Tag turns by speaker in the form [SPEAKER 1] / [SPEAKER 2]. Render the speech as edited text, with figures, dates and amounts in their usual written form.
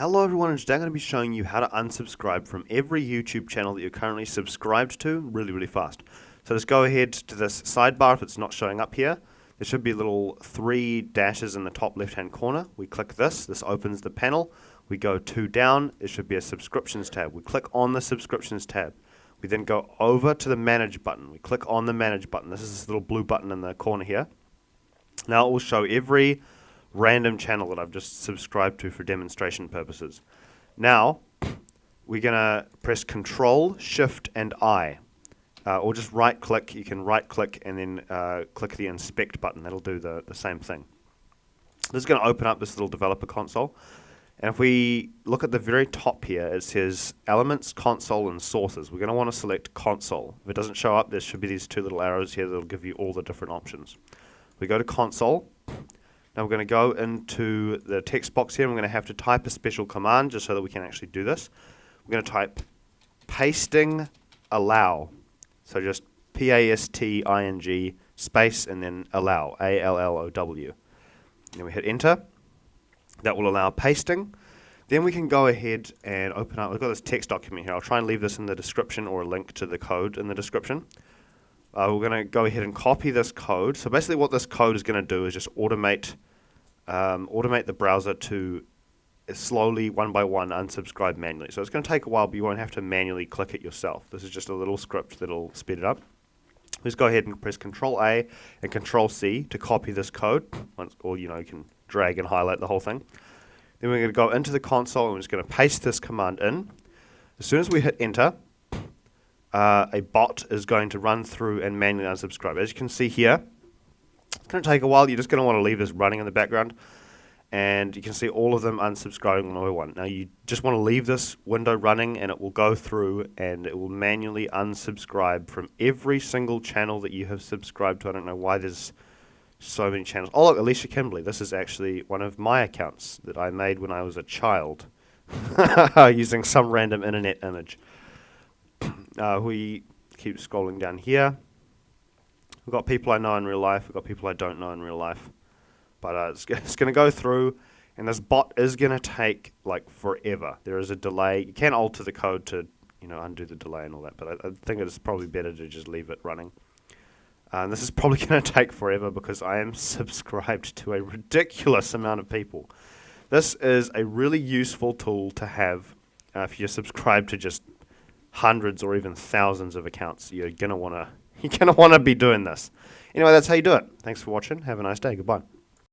[SPEAKER 1] Hello everyone, and today I'm going to be showing you how to unsubscribe from every YouTube channel that you're currently subscribed to really fast. So just go ahead to this sidebar if it's not showing up here. There should be little 3 dashes in the top left hand corner. We click this opens the panel. We go 2 down, there should be a subscriptions tab. We click on the subscriptions tab. We then go over to the manage button. We click on the manage button. This is this little blue button in the corner here. Now it will show every random channel that I've just subscribed to for demonstration purposes. Now we're going to press Control, Shift and I, or just right click. You can right click and then click the inspect button. That'll do the same thing. This is going to open up this little developer console, and if we look at the very top here, it says Elements, Console and Sources. We're going to want to select Console. If it doesn't show up, there should be these 2 little arrows here that'll give you all the different options. We go to Console. Now we're going to go into the text box here, and we're going to have to type a special command just so that we can actually do this. We're going to type pasting allow. So just pasting space and then allow, A-L-L-O-W. Then we hit enter. That will allow pasting. Then we can go ahead and open up, we've got this text document here. I'll try and leave this in the description or a link to the code in the description. We're going to go ahead and copy this code. So basically what this code is going to do is just automate the browser to slowly, one by one, unsubscribe manually. So it's going to take a while, but you won't have to manually click it yourself. This is just a little script that will speed it up. Just go ahead and press Control A and Control C to copy this code, or you can drag and highlight the whole thing. Then we're going to go into the console and we're just going to paste this command in. As soon as we hit enter, a bot is going to run through and manually unsubscribe. As you can see here, it's going to take a while. You're just going to want to leave this running in the background, and you can see all of them unsubscribing one by one. Now you just want to leave this window running, and it will go through and it will manually unsubscribe from every single channel that you have subscribed to. I don't know why there's so many channels. Oh look, Alicia Kimberley. This is actually one of my accounts that I made when I was a child using some random internet image. We keep scrolling down here. We've got people I know in real life. We've got people I don't know in real life. But it's going to go through, and this bot is going to take like forever. There is a delay. You can alter the code to undo the delay and all that, but I think it's probably better to just leave it running. And this is probably going to take forever because I am subscribed to a ridiculous amount of people. This is a really useful tool to have if you're subscribed to just hundreds or even thousands of accounts. You're gonna wanna be doing this. Anyway, that's how you do it. Thanks for watching. Have a nice day. Goodbye.